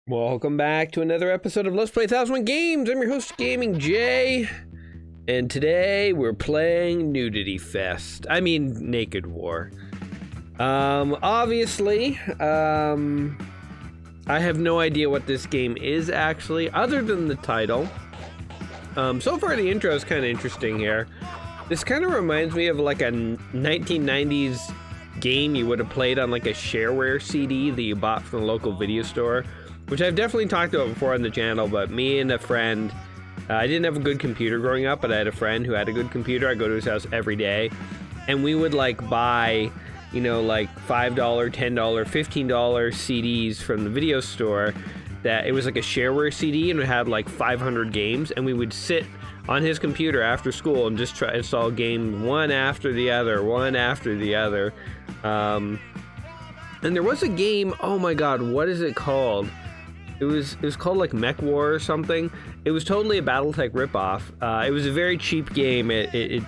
Welcome back to another episode of Let's Play 1001 Games. I'm your host, Gaming Jay, and today we're playing Nudity Fest. I mean, Naked War. Obviously, I have no idea what this game is actually, other than the title. So far the intro is kind of interesting here. This kind of reminds me of like a 1990s game you would have played on like a shareware CD that you bought from the local video store, which I've definitely talked about before on the channel. But me and a friend, I didn't have a good computer growing up, but I had a friend who had a good computer. I go to his house every day, and we would like buy, you know, like $5, $10, $15 CDs from the video store. That it was like a shareware CD, and it had like 500 games, and we would sit on his computer after school and just try to install games one after the other. And there was a game, oh my god, what is it called? It was called like Mech War or something. It was totally a BattleTech ripoff. It was a very cheap game. It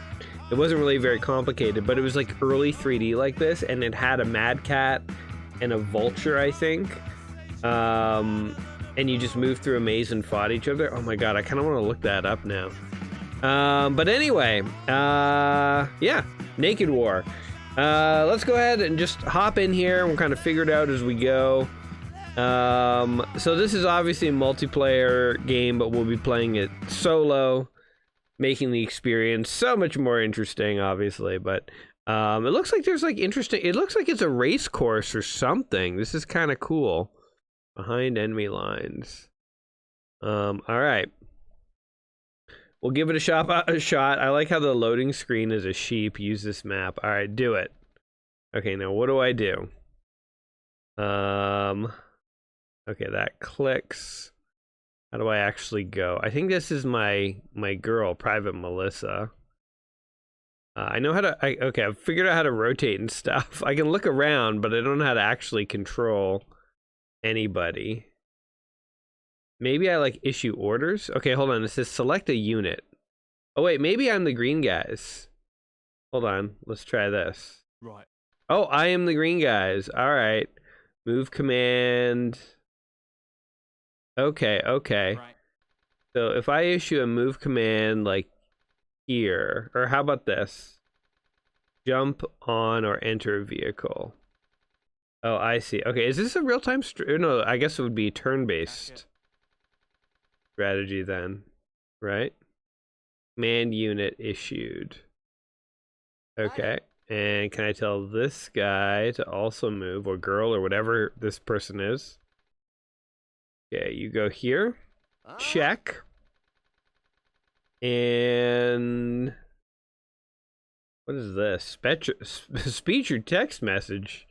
wasn't really very complicated, but it was like early 3D like this, and it had a Mad Cat and a Vulture, I think. And you just moved through a maze and fought each other. Oh my god, I kind of want to look that up now. But anyway, yeah, Naked War. Let's go ahead and just hop in here. We'll kind of figure it out as we go. So this is obviously a multiplayer game, but we'll be playing it solo, making the experience so much more interesting, obviously. But it looks like there's like interesting. It looks like it's a race course or something. This is kind of cool. Behind enemy lines. All right. We'll give it a shot. I like how the loading screen is a sheep. Use this map. All right, do it. Okay, now what do I do? Okay, that clicks. How do I actually go? I think this is my girl, Private Melissa. I know how to. Okay, I've figured out how to rotate and stuff. I can look around, but I don't know how to actually control anybody. Maybe I like issue orders. Okay, hold on. It says select a unit. Oh wait, maybe I'm the green guys. Hold on. Let's try this. Right. Oh, I am the green guys. All right. Move command. Okay. Right. So if I issue a move command like here, or how about this? Jump on or enter vehicle. Oh, I see. Okay, is this a real-time no, I guess it would be turn-based strategy then, right? Command unit issued. Okay, and can I tell this guy to also move, or girl, or whatever this person is? Okay, you go here. Check. And what is this? Speech or text message?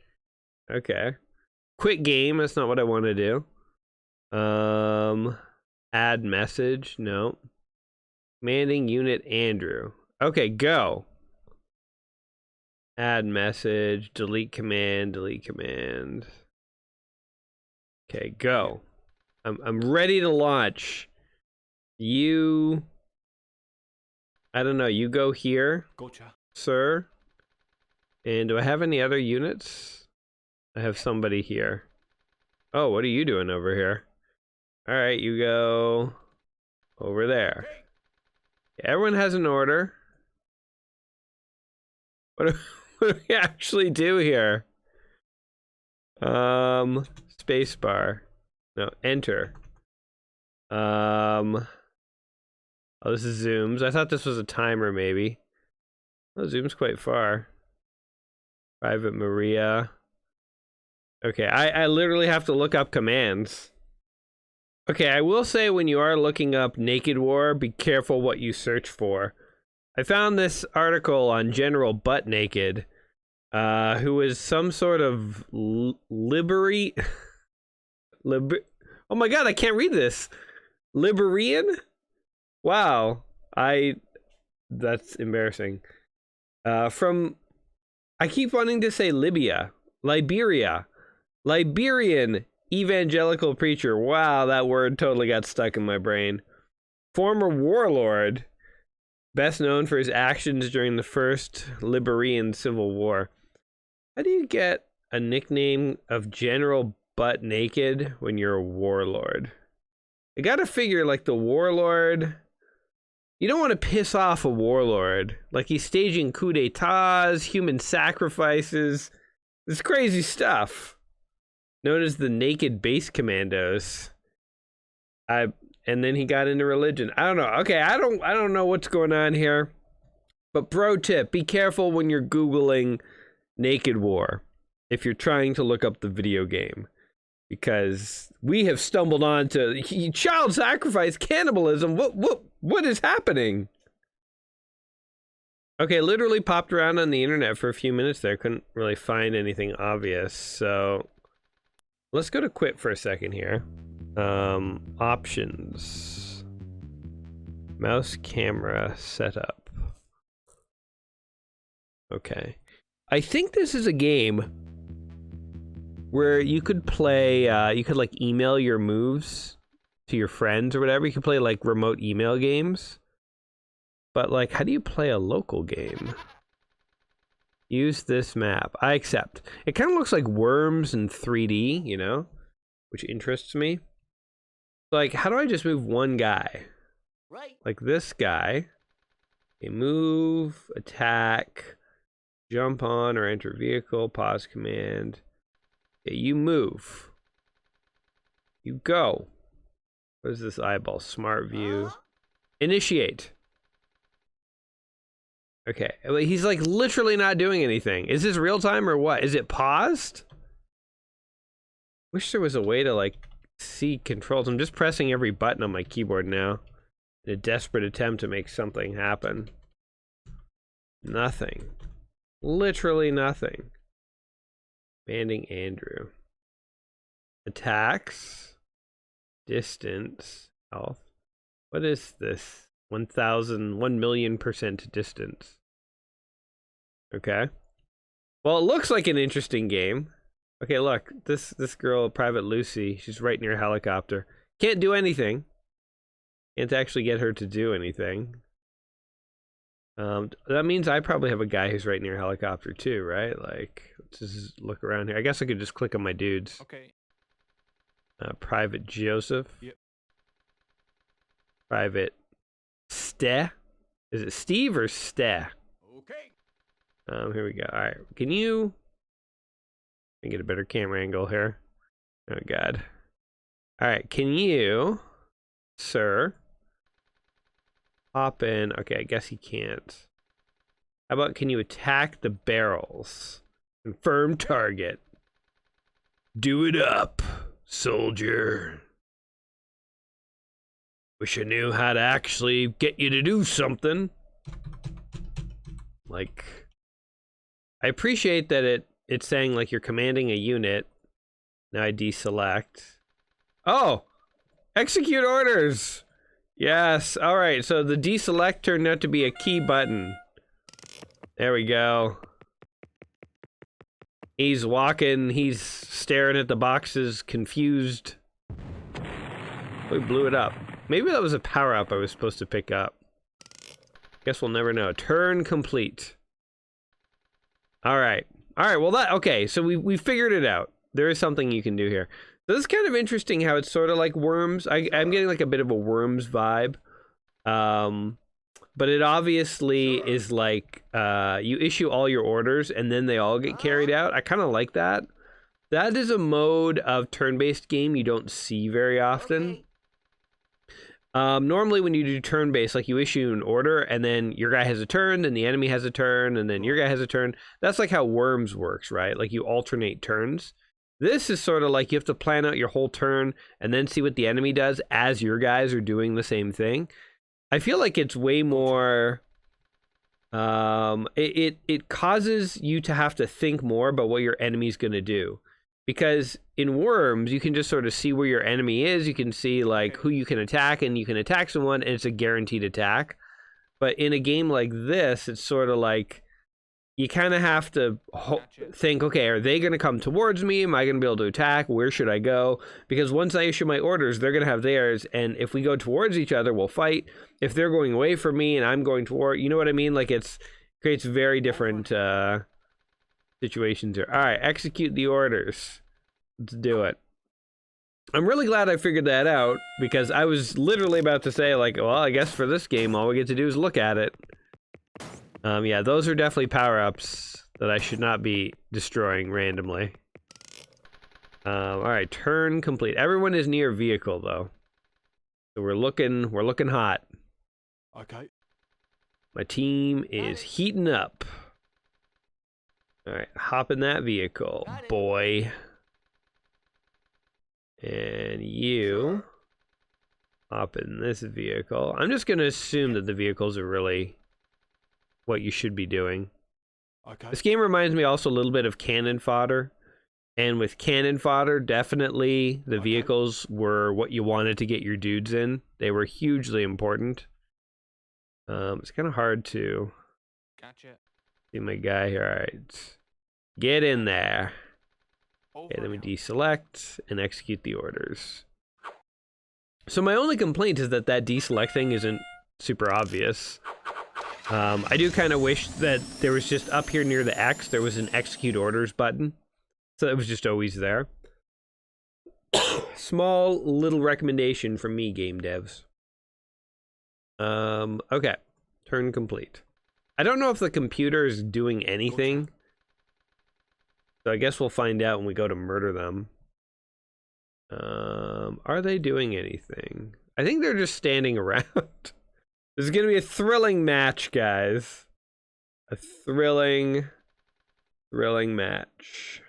Okay. Quit game, that's not what I want to do. Add message, no. Commanding unit Andrew. Okay, go. Add message, delete command. Okay, go. I'm ready to launch. You, I don't know, you go here. Gotcha. Sir. And do I have any other units? I have somebody here. Oh, what are you doing over here? All right, you go over there. Everyone has an order. What do we actually do here? Spacebar. No, enter. Oh, this is zooms. I thought this was a timer, maybe. Oh, zoom's quite far. Private Maria. Okay, I literally have to look up commands. Okay, I will say when you are looking up Naked War, be careful what you search for. I found this article on General Butt Naked, who is some sort of oh my god, I can't read this. Liberian? Wow, that's embarrassing. I keep wanting to say Liberia. Liberian evangelical preacher. Wow, that word totally got stuck in my brain. Former warlord. Best known for his actions during the First Liberian Civil War. How do you get a nickname of General Butt Naked when you're a warlord? I gotta figure, like, the warlord... You don't want to piss off a warlord. Like, he's staging coups d'etats, human sacrifices. This crazy stuff. Known as the Naked Base Commandos. And then he got into religion. I don't know. Okay, I don't know what's going on here. But pro tip, be careful when you're Googling Naked War if you're trying to look up the video game. Because we have stumbled on to child sacrifice, cannibalism. What is happening? Okay, literally popped around on the internet for a few minutes there. Couldn't really find anything obvious. So let's go to quit for a second here. Options. Mouse camera setup. Okay. I think this is a game where you could play, you could like email your moves to your friends or whatever. You could play like remote email games. But like, how do you play a local game? Use this map. I accept. It kind of looks like Worms in 3D, you know, which interests me. Like, how do I just move one guy? Right. Like this guy. Okay, move, attack, jump on or enter vehicle, pause command. Okay, you move. You go. What is this eyeball? Smart view. Initiate. Okay, he's like literally not doing anything. Is this real time or what? Is it paused? Wish there was a way to like see controls. I'm just pressing every button on my keyboard now in a desperate attempt to make something happen. Nothing. Literally nothing. Banding Andrew. Attacks. Distance. Health. What is this? 1,000,000% distance. Okay. Well, it looks like an interesting game. Okay, look. This girl, Private Lucy, she's right near a helicopter. Can't do anything. Can't actually get her to do anything. That means I probably have a guy who's right near a helicopter too, right? Like, let's just look around here. I guess I could just click on my dudes. Okay. Private Joseph. Yep. Private Ste. Is it Steve or Ste? Okay. Here we go. All right. Can you... Let me get a better camera angle here. Oh, God. All right. Can you, sir... Hop in. Okay, I guess he can't. How about, can you attack the barrels? Confirm target. Do it up, soldier. Wish I knew how to actually get you to do something. Like, I appreciate that it's saying like you're commanding a unit. Now I deselect. Oh! Execute orders! Yes, alright, so the deselect turned out to be a key button. There we go. He's walking, he's staring at the boxes, confused. We blew it up. Maybe that was a power-up I was supposed to pick up. Guess we'll never know. Turn complete. Alright. Alright, well okay, so we figured it out. There is something you can do here. So this is kind of interesting how it's sort of like Worms. I'm getting like a bit of a Worms vibe. But it obviously is like, you issue all your orders and then they all get carried out. I kind of like that. That is a mode of turn-based game you don't see very often. Normally when you do turn-based, like you issue an order and then your guy has a turn, then the enemy has a turn, and then your guy has a turn. That's like how Worms works, right? Like you alternate turns. This is sort of like you have to plan out your whole turn and then see what the enemy does as your guys are doing the same thing. I feel like it's way more... It causes you to have to think more about what your enemy's going to do. Because in Worms, you can just sort of see where your enemy is. You can see like who you can attack, and you can attack someone, and it's a guaranteed attack. But in a game like this, it's sort of like... you kind of have to think, okay, are they going to come towards me? Am I going to be able to attack? Where should I go? Because once I issue my orders, they're going to have theirs. And if we go towards each other, we'll fight. If they're going away from me and I'm going toward, you know what I mean? Like creates very different situations here. All right, execute the orders. Let's do it. I'm really glad I figured that out because I was literally about to say like, well, I guess for this game, all we get to do is look at it. Yeah, those are definitely power-ups that I should not be destroying randomly. All right, turn complete. Everyone is near vehicle though, so we're looking hot. Okay. My team is heating up. All right, hop in that vehicle, boy. And you hop in this vehicle. I'm just gonna assume that the vehicles are really what you should be doing. Okay. This game reminds me also a little bit of Cannon Fodder. And with Cannon Fodder, definitely the vehicles were what you wanted to get your dudes in. They were hugely important. It's kind of hard to see my guy here. All right. Get in there. Okay, then we deselect and execute the orders. So my only complaint is that deselect thing isn't super obvious. I do kind of wish that there was just up here near the X, there was an execute orders button. So it was just always there. Small little recommendation from me, game devs. Okay. Turn complete. I don't know if the computer is doing anything. So I guess we'll find out when we go to murder them. Are they doing anything? I think they're just standing around. This is going to be a thrilling match, guys. A thrilling match.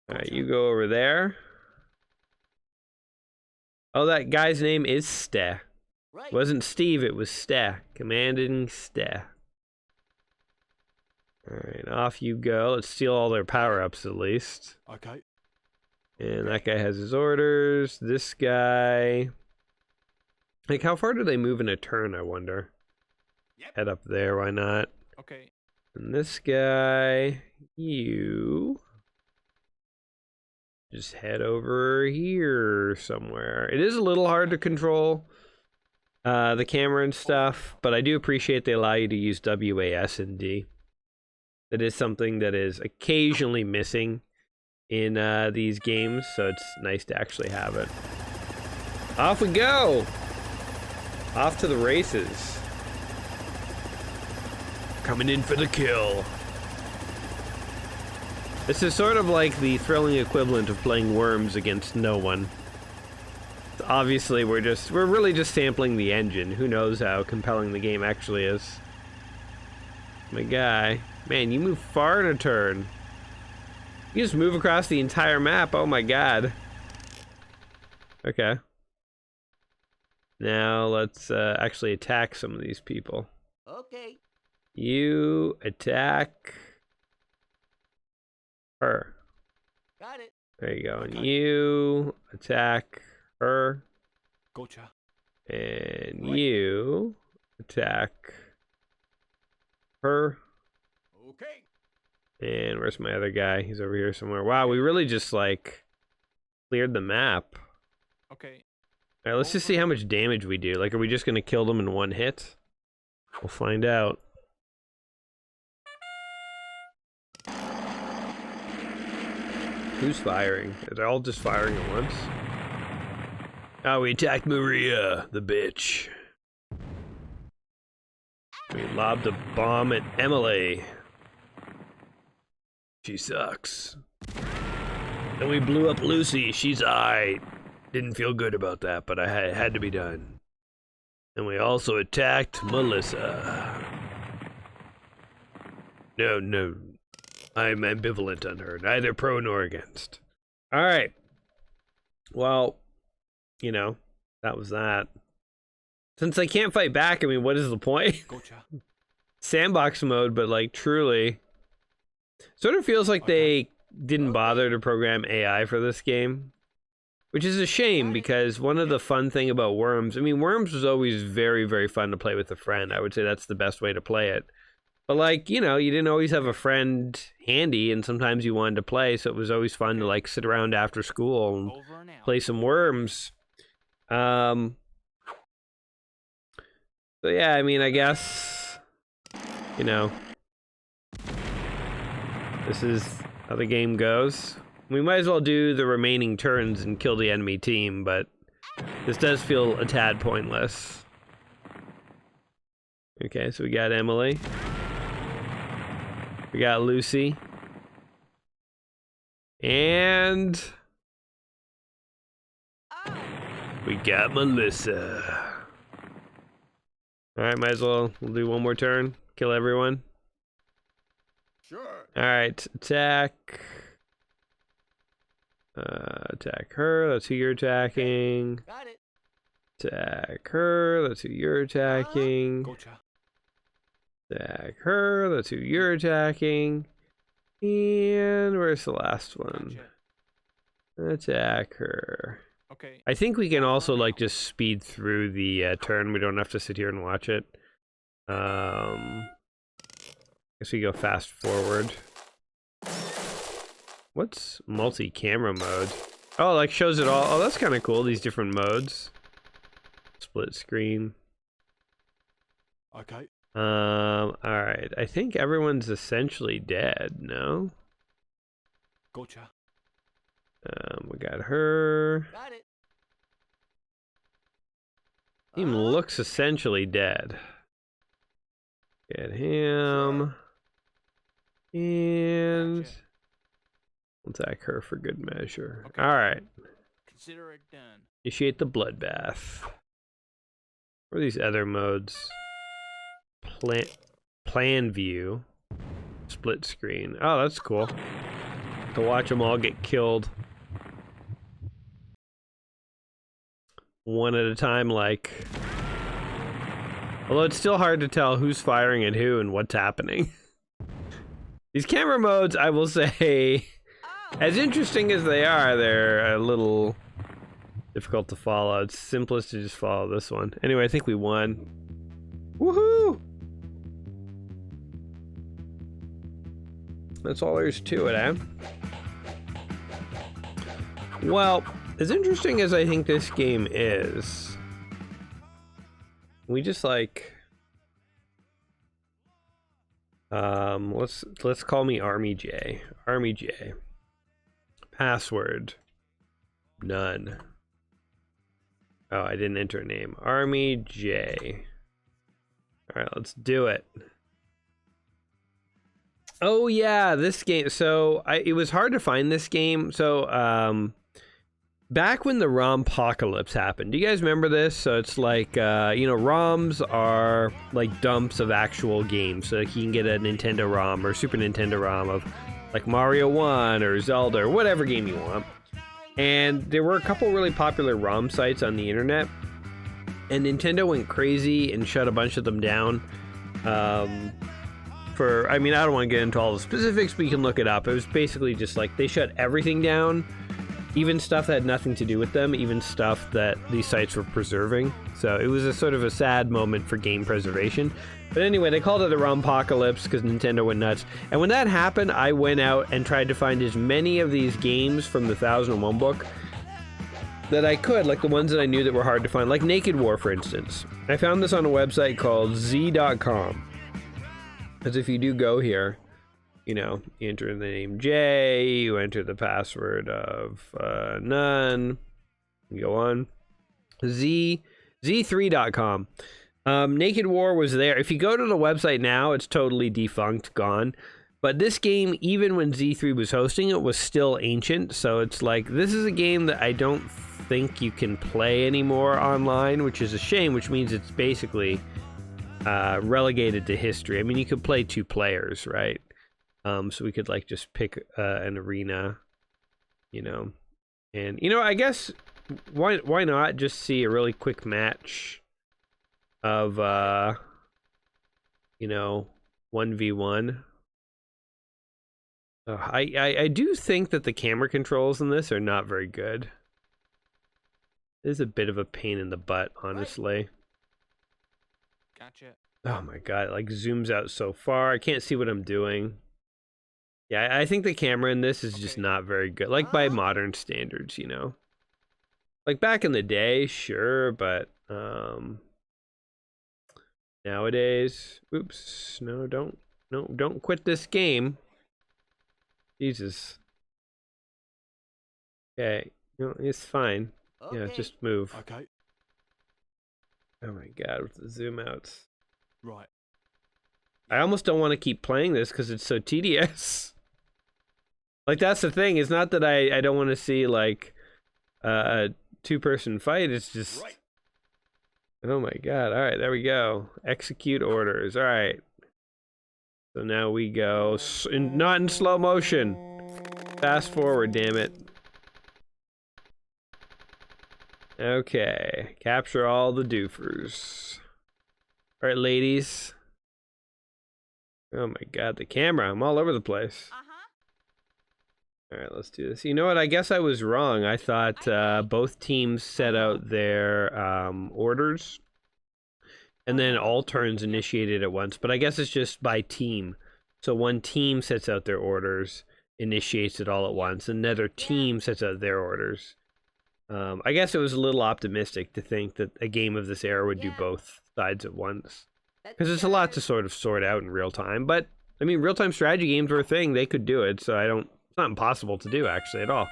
Alright, you go over there. Oh, that guy's name is Ste. Right. It wasn't Steve, it was Ste. Commanding Ste. Alright, off you go. Let's steal all their power-ups at least. Okay. And that guy has his orders. This guy... Like, how far do they move in a turn, I wonder? Yep. Head up there, why not? Okay. And this guy, you... just head over here somewhere. It is a little hard to control the camera and stuff, but I do appreciate they allow you to use WAS and D. That is something that is occasionally missing in these games, so it's nice to actually have it. Off we go! Off to the races. Coming in for the kill. This is sort of like the thrilling equivalent of playing Worms against no one. Obviously, we're really just sampling the engine. Who knows how compelling the game actually is. My guy. Man, you move far in a turn. You just move across the entire map. Oh my god. Okay. Now let's actually attack some of these people. Okay. You attack her. Got it. There you go. And you attack her. Gotcha. And you attack her. Okay. And where's my other guy? He's over here somewhere. Wow, we really just like cleared the map. Okay. All right, let's just see how much damage we do. Like, are we just gonna kill them in one hit? We'll find out. Who's firing? Are they all just firing at once? Oh, we attacked Maria, the bitch. We lobbed a bomb at Emily. She sucks. And we blew up Lucy. She's aight. Didn't feel good about that, but it had to be done. And we also attacked Melissa. No. I'm ambivalent on her. Neither pro nor against. Alright. Well, you know, that was that. Since I can't fight back, I mean, what is the point? Gotcha. Sandbox mode, but like, truly. Sort of feels like they didn't bother to program AI for this game. Which is a shame, because one of the fun thing about Worms, I mean, Worms was always very, very fun to play with a friend. I would say that's the best way to play it. But like, you know, you didn't always have a friend handy, and sometimes you wanted to play, so it was always fun to like sit around after school and Over and out. play some Worms. So yeah, I mean, I guess, you know, this is how the game goes. We might as well do the remaining turns and kill the enemy team, but this does feel a tad pointless. Okay, so we got Emily. We got Lucy. And we got Melissa. Alright, might as well, we'll do one more turn. Kill everyone. Sure. Alright, attack. Attack her, that's who you're attacking. Got it. Attack her, that's who you're attacking. Gotcha. Attack her, that's who you're attacking. And where's the last one? Gotcha. Attack her. Okay. I think we can also like just speed through the turn. We don't have to sit here and watch it. Guess we go fast forward. What's multi-camera mode? Oh, like shows it all. Oh, that's kind of cool. These different modes. Split screen. Okay. All right. I think everyone's essentially dead. No. Gotcha. We got her. Got it. Team looks essentially dead. Get him. And Gotcha. attack her for good measure. Okay. Alright. Consider it done. Initiate the bloodbath. What are these other modes? Plan view. Split screen. Oh, that's cool. To watch them all get killed. One at a time, like. Although it's still hard to tell who's firing at who and what's happening. These camera modes, I will say, as interesting as they are, they're a little difficult to follow. It's simplest to just follow this one. Anyway, I think we won. Woohoo! That's all there is to it, eh? Well, as interesting as I think this game is, we just like let's call me Army J. Army J. Password none. Oh, I didn't enter a name. Army J. All right, let's do it. Oh yeah, this game. So it was hard to find this game. So back when the ROM-pocalypse happened, do you guys remember this? So it's like, you know, ROMs are like dumps of actual games. So like you can get a Nintendo ROM or Super Nintendo ROM of like Mario 1 or Zelda or whatever game you want. And there were a couple really popular ROM sites on the internet. And Nintendo went crazy and shut a bunch of them down. I mean, I don't want to get into all the specifics, but you can look it up. It was basically just like they shut everything down. Even stuff that had nothing to do with them, even stuff that these sites were preserving. So it was a sort of a sad moment for game preservation. But anyway, they called it the ROM-pocalypse because Nintendo went nuts. And when that happened, I went out and tried to find as many of these games from the 1001 book that I could, like the ones that I knew that were hard to find, like Naked War, for instance. I found this on a website called z.com. Because if you do go here, you know, you enter the name J, you enter the password of none, you go on. Z3.com. Naked War was there. If you go to the website now, it's totally defunct, gone. But this game, even when Z3 was hosting it, was still ancient. So it's like, this is a game that I don't think you can play anymore online, which is a shame, which means it's basically relegated to history. I mean, you could play 2 players, right? So we could like just pick an arena, you know, and you know, I guess why not just see a really quick match of you know, 1v1. I do think that the camera controls in this are not very good. It is a bit of a pain in the butt, honestly. Gotcha. Oh my god, it like zooms out so far. I can't see what I'm doing. Yeah, I think the camera in this is just not very good. Like by modern standards, you know. Like back in the day, sure, but nowadays, oops, no, don't quit this game. Jesus. Okay, no, it's fine. Yeah, Okay. just move. Okay. Oh my god, with the zoom outs. Right. I almost don't want to keep playing this because it's so tedious. Like that's the thing. It's not that I don't want to see like a two-person fight. It's just, Right. oh my god. All right, there we go. Execute orders. All right. So now we go not in slow motion. Fast forward, damn it. Okay, capture all the doofers. All right, ladies. Oh my god, the camera. I'm all over the place. All right, let's do this. You know what? I guess I was wrong. I thought both teams set out their orders, and then all turns initiated at once. But I guess it's just by team. So one team sets out their orders, initiates it all at once. Another team sets out their orders. I guess it was a little optimistic to think that a game of this era would do both sides at once. Because it's a lot to sort of sort out in real time. But, I mean, real-time strategy games were a thing. They could do it, so it's not impossible to do, actually, at all.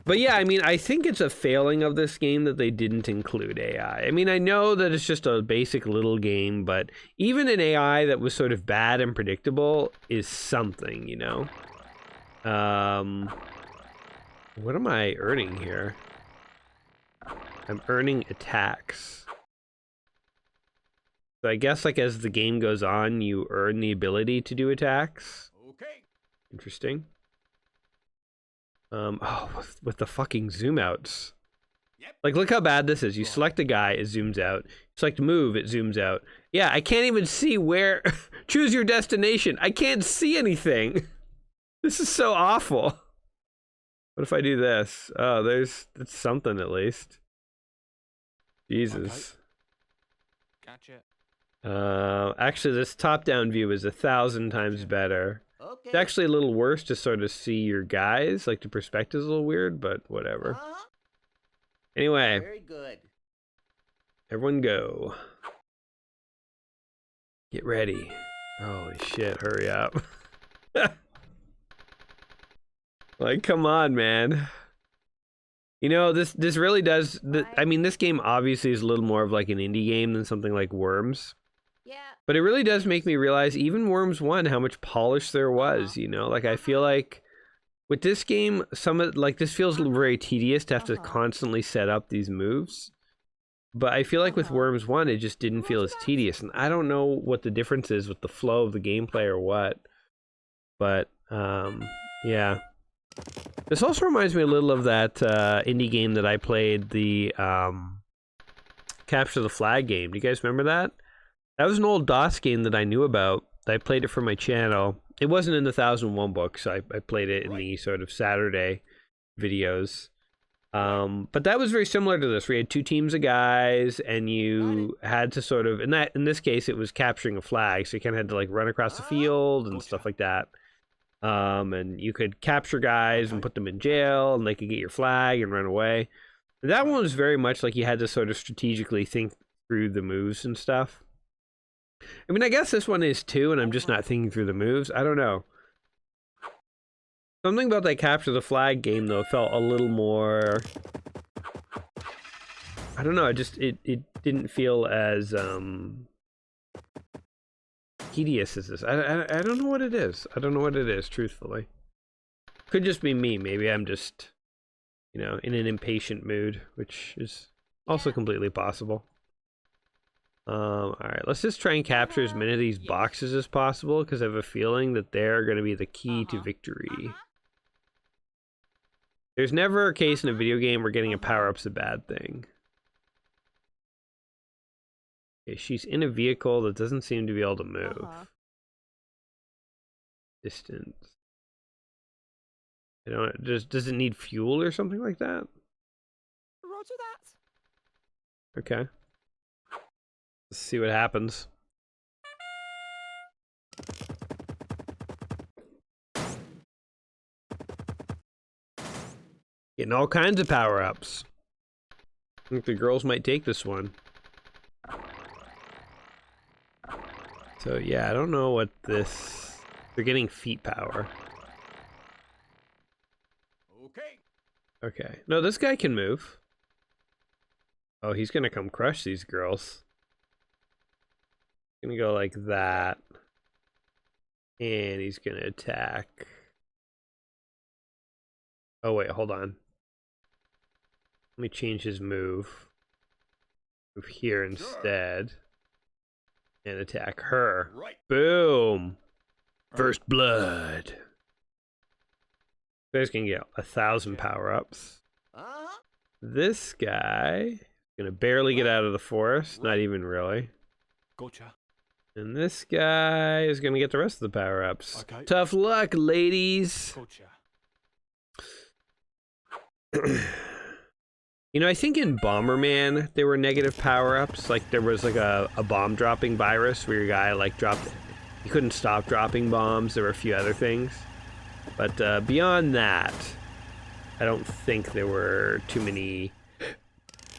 But yeah, I mean, I think it's a failing of this game that they didn't include AI. I mean, I know that it's just a basic little game, but even an AI that was sort of bad and predictable is something, you know? What am I earning here? I'm earning attacks. So I guess like as the game goes on, you earn the ability to do attacks. Okay. Interesting. Oh, with the fucking zoom outs. Yep. Like, look how bad this is. You select a guy, it zooms out. You select move, it zooms out. Yeah, I can't even see where... Choose your destination. I can't see anything. This is so awful. What if I do this? Oh, that's something at least. Jesus. Gotcha. Actually, this top-down view is 1,000 times better. Okay. It's actually a little worse to sort of see your guys. Like, the perspective's a little weird, but whatever. Anyway, Very good. everyone go. Get ready. Holy shit, hurry up. Like, come on, man. You know, this really does... I mean, this game obviously is a little more of like an indie game than something like Worms. Yeah. But it really does make me realize, even Worms 1, how much polish there was, you know? Like, I feel like with this game, this feels very tedious to have to constantly set up these moves. But I feel like with Worms 1, it just didn't feel as tedious. And I don't know what the difference is with the flow of the gameplay or what. But, yeah. This also reminds me a little of that indie game that I played, the Capture the Flag game. Do you guys remember that? That was an old DOS game that I knew about. I played it for my channel. It wasn't in the 1001 books. I played it in the sort of Saturday videos. But that was very similar to this. We had two teams of guys, and you had to sort of, in this case, it was capturing a flag. So you kind of had to like run across the field and stuff like that. And you could capture guys and put them in jail, and they could get your flag and run away. That one was very much like you had to sort of strategically think through the moves and stuff. I mean, I guess this one is too, and I'm just not thinking through the moves. I don't know. Something about that Capture the Flag game, though, felt a little more... I don't know, it didn't feel as, tedious as this. I don't know what it is. I don't know what it is, truthfully. Could just be me. Maybe I'm just, you know, in an impatient mood, which is also completely possible. Alright, let's just try and capture as many of these boxes as possible, because I have a feeling that they're going to be the key to victory. There's never a case in a video game where getting a power-up's a bad thing. Okay, she's in a vehicle that doesn't seem to be able to move. Distance. I don't... Does it need fuel or something like that? Roger that. Okay. Let's see what happens. Getting all kinds of power-ups. I think the girls might take this one. So yeah, I don't know what this... They're getting feet power. Okay. Okay. No, this guy can move. Oh, he's gonna come crush these girls. Gonna go like that. And he's gonna attack. Oh wait, hold on. Let me change his move. Move here instead. And attack her. Right. Boom! First blood. This guys can get 1,000 power-ups. Uh-huh. This guy gonna barely get out of the forest, not even really. Gotcha. And this guy is gonna get the rest of the power-ups. Okay. Tough luck, ladies. Gotcha. You know, I think in Bomberman there were negative power-ups. Like there was like a bomb dropping virus where your guy like dropped. He couldn't stop dropping bombs. There were a few other things, but beyond that, I don't think there were too many.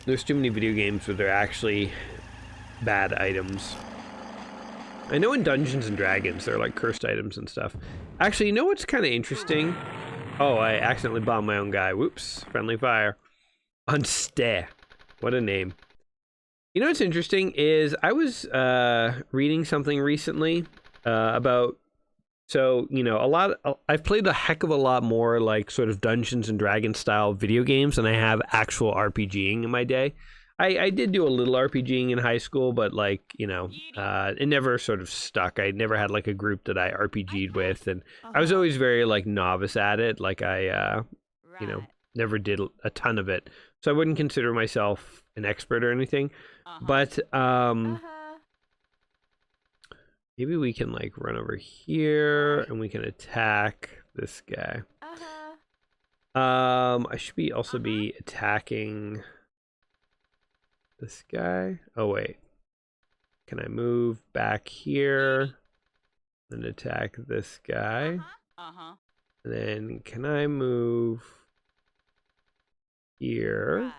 There's too many video games where they're actually bad items. I know in Dungeons and Dragons there are like cursed items and stuff. Actually, you know what's kind of interesting? Oh, I accidentally bombed my own guy. Whoops! Friendly fire. Unstay. What a name. You know what's interesting is I was reading something recently about, so, you know, I've played a heck of a lot more like sort of Dungeons and Dragons style video games than I have actual RPGing in my day. I did do a little RPGing in high school, but like, you know, it never sort of stuck. I never had like a group that I RPG'd with, and I was always very like novice at it. Like you know, never did a ton of it. So I wouldn't consider myself an expert or anything, but maybe we can like run over here and we can attack this guy. I should be also be attacking this guy. Oh wait, can I move back here and attack this guy? And then can I move here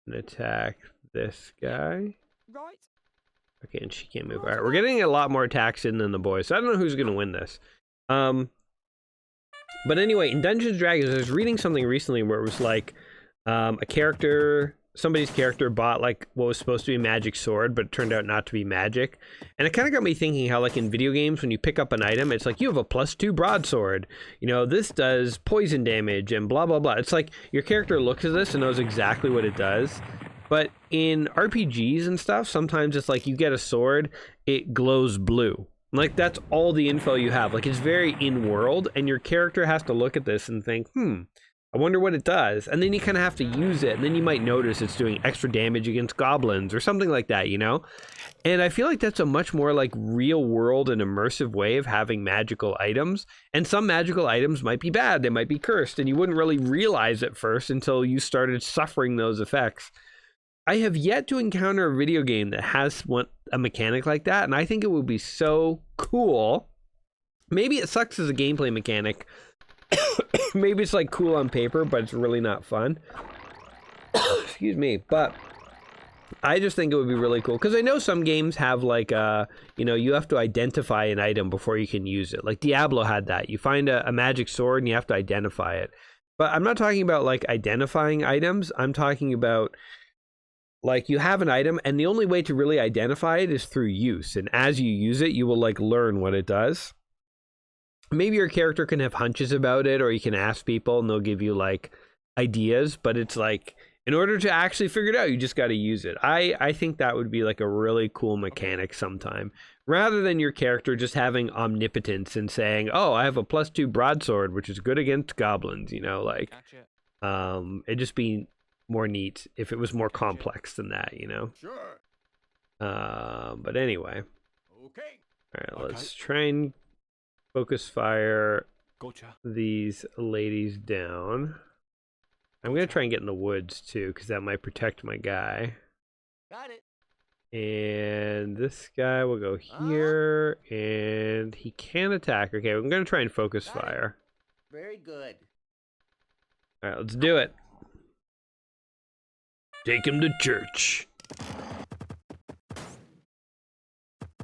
and attack this guy? Right. Okay, and she can't move. All right, we're getting a lot more attacks in than the boys, so I don't know who's gonna win this. But anyway, in Dungeons and Dragons, I was reading something recently where it was like somebody's character bought like what was supposed to be a magic sword, but it turned out not to be magic. And it kind of got me thinking how like in video games, when you pick up an item, it's like you have a +2 broadsword. You know, this does poison damage and blah, blah, blah. It's like your character looks at this and knows exactly what it does. But in RPGs and stuff, sometimes it's like you get a sword, it glows blue. Like that's all the info you have. Like it's very in-world, and your character has to look at this and think, I wonder what it does. And then you kind of have to use it, and then you might notice it's doing extra damage against goblins or something like that, you know? And I feel like that's a much more like real world and immersive way of having magical items. And some magical items might be bad, they might be cursed, and you wouldn't really realize it first until you started suffering those effects. I have yet to encounter a video game that has a mechanic like that, and I think it would be so cool. Maybe it sucks as a gameplay mechanic. Maybe it's like cool on paper, but it's really not fun. Excuse me, but I just think it would be really cool, because I know some games have like you know, you have to identify an item before you can use it. Like Diablo had that. You find a magic sword and you have to identify it. But I'm not talking about like identifying items. I'm talking about like you have an item, and the only way to really identify it is through use. And as you use it, you will like learn what it does. Maybe your character can have hunches about it, or you can ask people and they'll give you like ideas, but it's like in order to actually figure it out, you just got to use it. I think that would be like a really cool mechanic sometime, rather than your character just having omnipotence and saying, oh, I have a +2 broadsword, which is good against goblins, you know, like it'd just be more neat if it was more complex than that, you know. Sure. But anyway. Okay. All right, let's try and focus fire these ladies down. I'm gonna try and get in the woods too, because that might protect my guy. Got it. And this guy will go here, and he can attack. Okay, I'm gonna try and focus fire. Very good. All right, let's do it. Take him to church.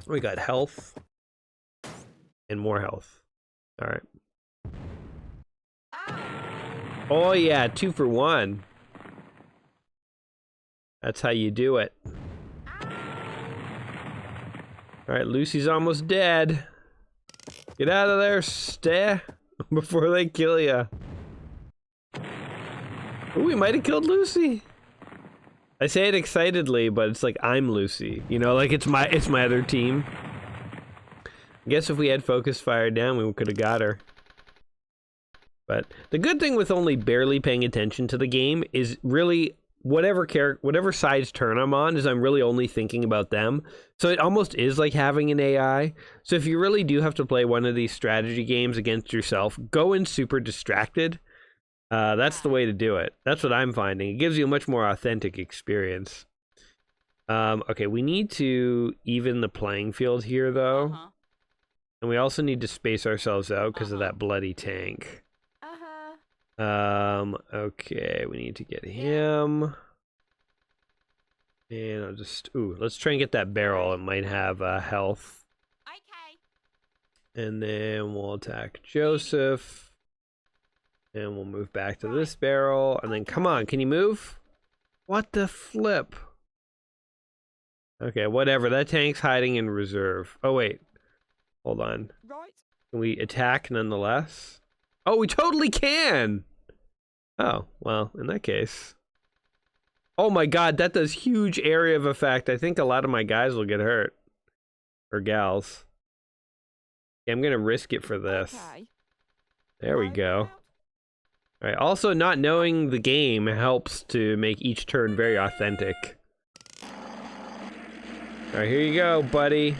We got health and more health. All right. Oh yeah, 2 for 1. That's how you do it. All right, Lucy's almost dead. Get out of there, stay before they kill you. Ooh, we might have killed Lucy. I say it excitedly, but it's like I'm Lucy. You know, like it's my other team. I guess if we had focus fire down, we could have got her. But the good thing with only barely paying attention to the game is really whatever side's turn I'm on is I'm really only thinking about them. So it almost is like having an AI. So if you really do have to play one of these strategy games against yourself, go in super distracted. That's the way to do it. That's what I'm finding. It gives you a much more authentic experience. Okay, we need to even the playing field here, though. And we also need to space ourselves out because of that bloody tank. Okay, we need to get him. And I'll just... Ooh, let's try and get that barrel. It might have health. And then we'll attack Joseph. And we'll move back to this barrel. And then, come on, can you move? What the flip? Okay, whatever. That tank's hiding in reserve. Oh, wait. Hold on. Can we attack nonetheless? Oh, we totally can! Oh, well, in that case. Oh my god, that does huge area of effect. I think a lot of my guys will get hurt. Or gals. Yeah, I'm gonna risk it for this. There we go. Alright, also not knowing the game helps to make each turn very authentic. Alright, here you go, buddy.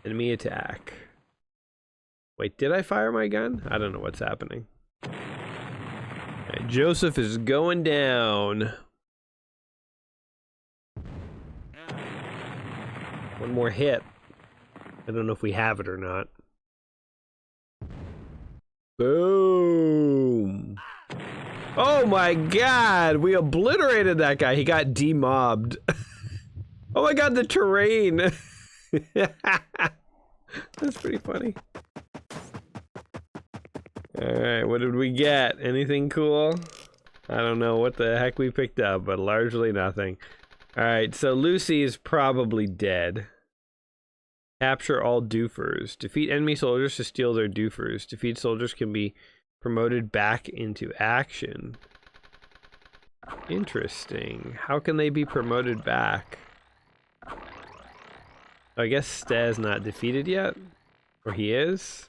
Enemy attack. Wait, did I fire my gun? I don't know what's happening. Alright, Joseph is going down. One more hit. I don't know if we have it or not. Boom! Oh my god! We obliterated that guy. He got demobbed. Oh my god, the terrain! That's pretty funny. Alright, what did we get? Anything cool? I don't know what the heck we picked up, but largely nothing. Alright, so Lucy is probably dead. Capture all doofers. Defeat enemy soldiers to steal their doofers. Defeat soldiers can be promoted back into action. Interesting. How can they be promoted back? I guess Staz not defeated yet? Or he is?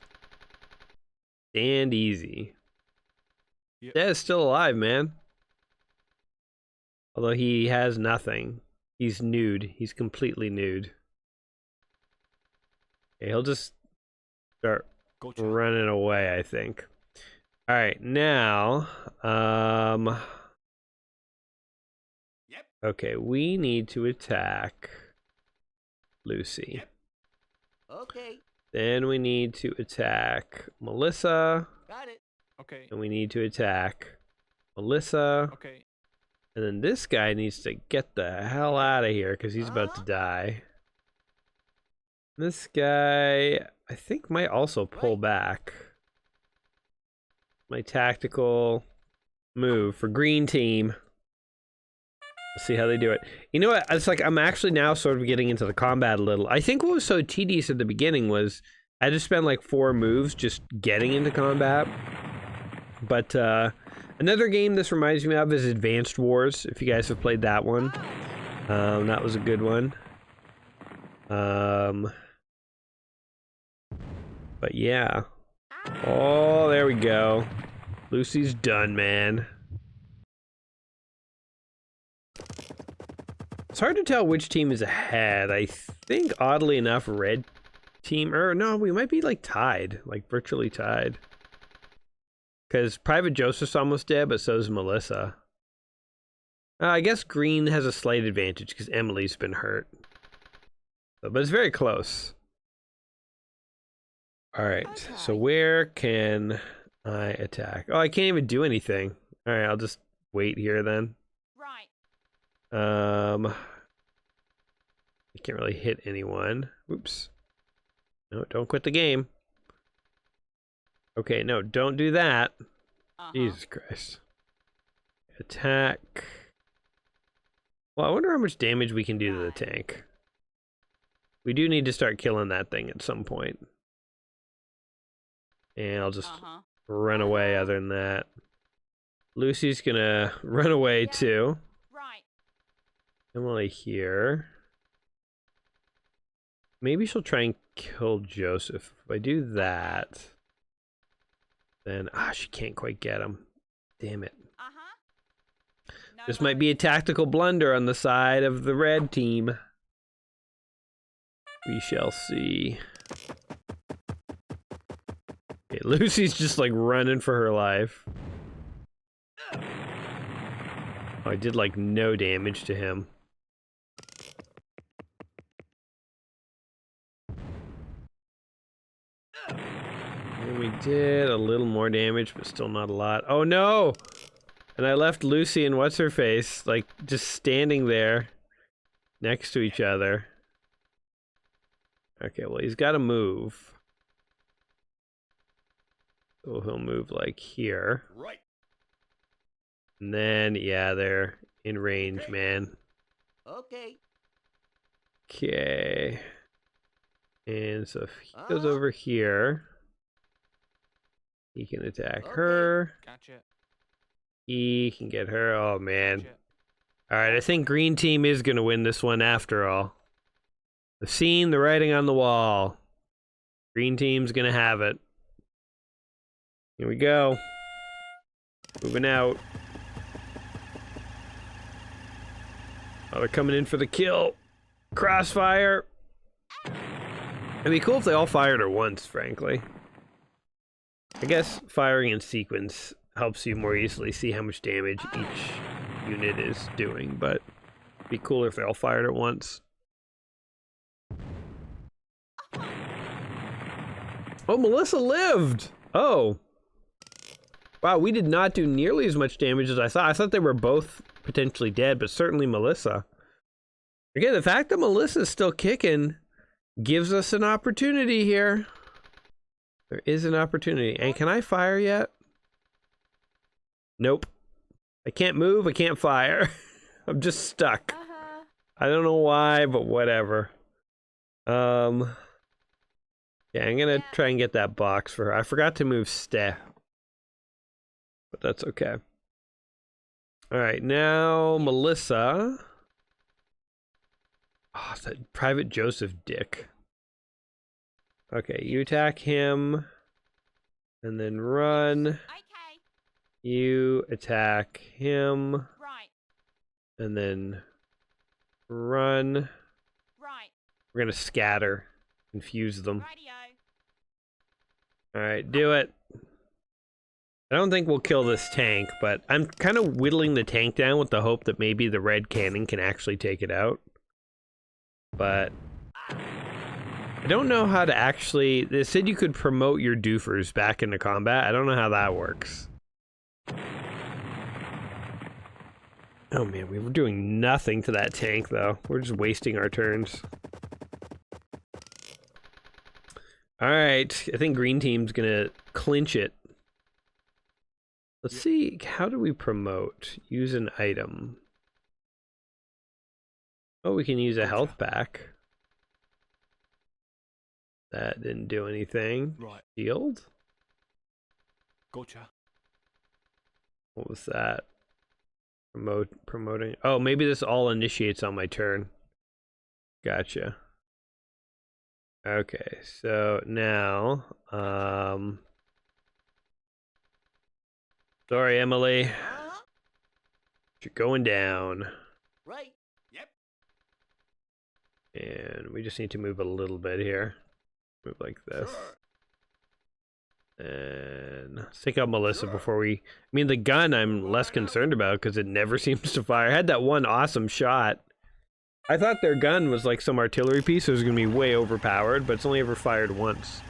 Stand easy. Yep. Staz still alive, man. Although he has nothing. He's nude. He's completely nude. Okay, he'll just start running away, I think. Alright, now... Yep. Okay, we need to attack Lucy. Yep. Okay. Then we need to attack Melissa. Got it. Okay. And we need to attack Melissa. Okay. And then this guy needs to get the hell out of here because he's about to die. This guy, I think, might also pull back. My tactical move for green team. Let's see how they do it. You know what? It's like I'm actually now sort of getting into the combat a little. I think what was so tedious at the beginning was I had to spend like 4 moves just getting into combat. But another game this reminds me of is Advanced Wars, if you guys have played that one. That was a good one. But yeah. Oh, there we go. Lucy's done, man. It's hard to tell which team is ahead. I think, oddly enough, red team... Or, no, we might be, like, tied. Like, virtually tied. Because Private Joseph's almost dead, but so is Melissa. I guess green has a slight advantage because Emily's been hurt. But it's very close. Alright, so where can I attack? Oh, I can't even do anything. Alright, I'll just wait here then. Right. You can't really hit anyone. Oops. No, don't quit the game. Okay, no, don't do that. Jesus Christ. Attack. Well, I wonder how much damage we can do to the tank. We do need to start killing that thing at some point. And I'll just run away other than that. Lucy's gonna run away too. Right. Emily here. Maybe she'll try and kill Joseph. If I do that, then she can't quite get him. Damn it. No This might be a tactical blunder on the side of the red team. We shall see. Okay, Lucy's just like running for her life. Oh, I did like no damage to him. And we did a little more damage, but still not a lot. Oh no! And I left Lucy and what's-her-face, like, just standing there next to each other. Okay, well, he's got to move. So he'll move, like, here. Right. And then, yeah, they're in range, man. Okay. Okay. And so if he goes over here, he can attack her. Gotcha. He can get her. Oh, man. Gotcha. Alright, I think green team is going to win this one after all. I've seen the writing on the wall. Green team's going to have it. Here we go. Moving out. Oh, they're coming in for the kill. Crossfire. It'd be cool if they all fired at once, frankly. I guess firing in sequence helps you more easily see how much damage each unit is doing, but it'd be cooler if they all fired at once. Oh, Melissa lived! Oh. Wow, we did not do nearly as much damage as I thought. I thought they were both potentially dead, but certainly Melissa. Again, the fact that Melissa's still kicking gives us an opportunity here. There is an opportunity. And can I fire yet? Nope. I can't move, I can't fire. I'm just stuck. I don't know why, but whatever. Yeah, I'm gonna try and get that box for her. I forgot to move Steph. But that's okay. Alright, now Melissa. Oh, that Private Joseph dick. Okay, you attack him. And then run. Okay. You attack him. Right. And then run. Right. We're gonna scatter. Confuse them. Radio. Alright, do it. I don't think we'll kill this tank, but I'm kind of whittling the tank down with the hope that maybe the red cannon can actually take it out. But I don't know how to actually... They said you could promote your doofers back into combat. I don't know how that works. Oh man, we were doing nothing to that tank though. We're just wasting our turns. Alright, I think green team's gonna clinch it. Let's see, how do we promote? Use an item. Oh, we can use a health pack. That didn't do anything. Right. Shield? Gotcha. What was that? Promoting. Oh, maybe this all initiates on my turn. Gotcha. Okay, so now, sorry, Emily. You're going down. Right. Yep. And we just need to move a little bit here. Move like this. Sure. And let's take out Melissa before we... I mean, the gun I'm less concerned about because it never seems to fire. I had that one awesome shot. I thought their gun was like some artillery piece, so it was going to be way overpowered, but it's only ever fired once.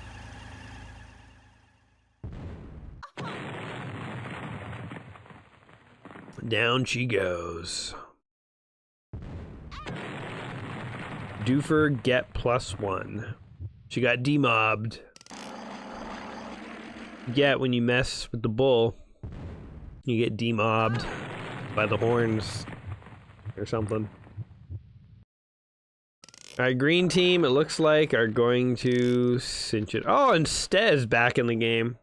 Down she goes. Doofer get +1. She got demobbed. Get when you mess with the bull, you get demobbed by the horns or something. Alright, green team, it looks like, are going to cinch it. Oh, and Stez back in the game.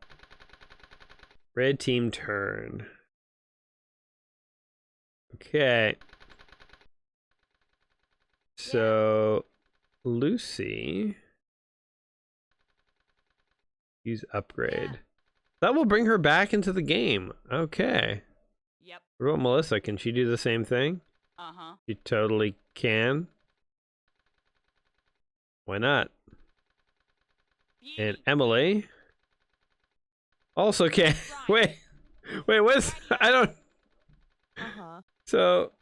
Red team turn. Okay. So, Lucy. Use upgrade. That will bring her back into the game. Okay. Yep. What about Melissa? Can she do the same thing? Uh-huh. She totally can. Why not? And Emily also can. Wait, what's... I don't... Uh-huh. So...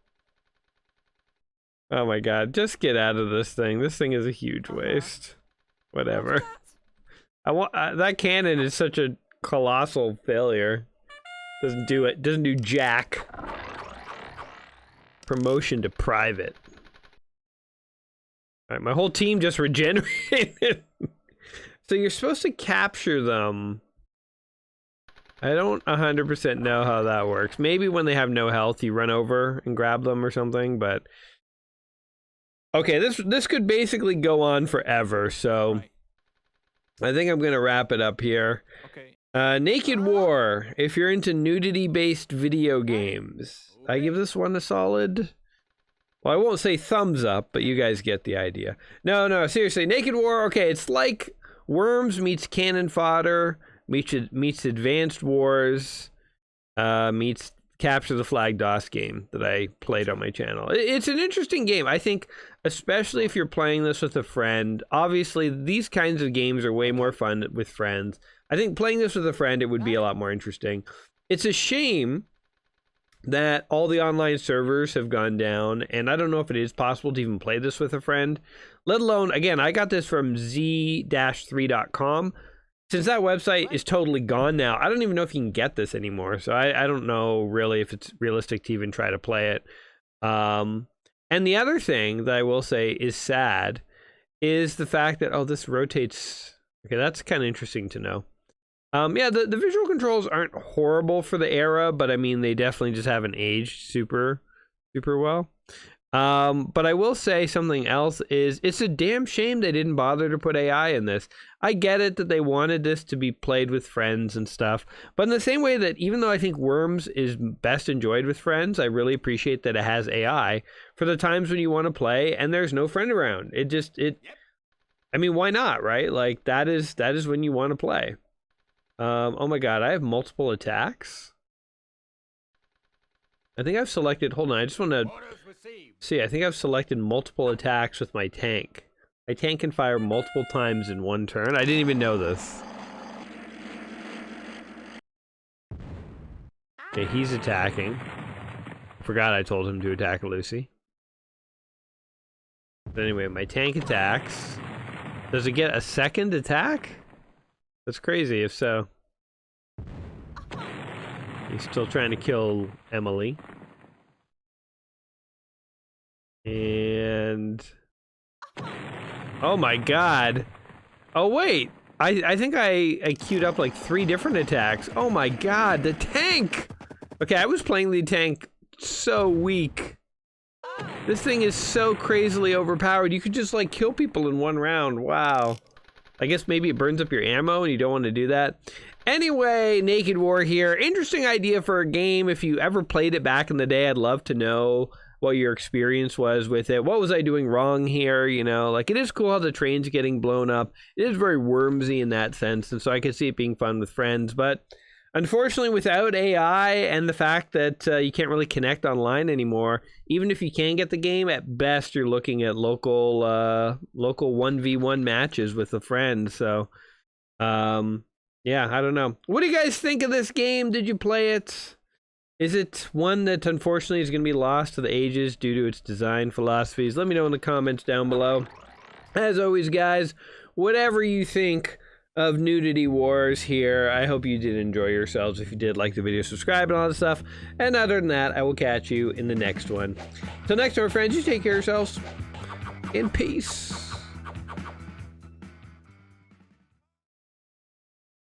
Oh my god, just get out of this thing. This thing is a huge waste. Whatever. I want... that cannon is such a colossal failure. Doesn't do it. Doesn't do jack. Promotion to private. Alright, my whole team just regenerated. So you're supposed to capture them. I don't 100% know how that works. Maybe when they have no health, you run over and grab them or something, but... Okay, this could basically go on forever, so... Right. I think I'm gonna wrap it up here. Okay. Naked War, if you're into nudity-based video games. I give this one a solid... Well, I won't say thumbs up, but you guys get the idea. No, seriously, Naked War, okay, it's like Worms meets Cannon Fodder, meets Advanced Wars, meets Capture the Flag DOS game that I played on my channel. It's an interesting game. I think, especially if you're playing this with a friend, obviously these kinds of games are way more fun with friends. I think playing this with a friend, it would be a lot more interesting. It's a shame that all the online servers have gone down, and I don't know if it is possible to even play this with a friend, let alone, again, I got this from z-3.com. Since that website is totally gone now, I don't even know if you can get this anymore, so I don't know really if it's realistic to even try to play it. And the other thing that I will say is sad is the fact that, oh, this rotates. Okay, that's kind of interesting to know. Yeah, the visual controls aren't horrible for the era, but I mean, they definitely just haven't aged super well. But I will say something else is, it's a damn shame they didn't bother to put AI in this. I get it that they wanted this to be played with friends and stuff, but in the same way that even though I think Worms is best enjoyed with friends, I really appreciate that it has AI for the times when you want to play and there's no friend around. I mean, why not, right? Like, that is when you want to play. Oh my god, I have multiple attacks. I think I've selected, hold on, I just want to see, I think I've selected multiple attacks with my tank. My tank can fire multiple times in one turn. I didn't even know this. Okay, he's attacking. Forgot I told him to attack Lucy. But anyway, my tank attacks. Does it get a second attack? That's crazy, if so. He's still trying to kill Emily. And... oh my god. Oh wait! I think I queued up like 3 different attacks. Oh my god, the tank! Okay, I was playing the tank so weak. This thing is so crazily overpowered. You could just like kill people in one round. Wow. I guess maybe it burns up your ammo and you don't want to do that. Anyway, Naked War here. Interesting idea for a game. If you ever played it back in the day, I'd love to know what your experience was with it. What was I doing wrong here? You know, like, it is cool how the train's getting blown up. It is very Wormsy in that sense, and so I could see it being fun with friends. But unfortunately, without AI and the fact that you can't really connect online anymore, even if you can get the game, at best you're looking at local 1v1 matches with a friend. So Yeah, I don't know. What do you guys think of this game? Did you play it? Is it one that unfortunately is going to be lost to the ages due to its design philosophies? Let me know in the comments down below. As always, guys, whatever you think of Nudity Wars here, I hope you did enjoy yourselves. If you did, like the video, subscribe, and all that stuff. And other than that, I will catch you in the next one. Till next time, friends, you take care of yourselves. And peace.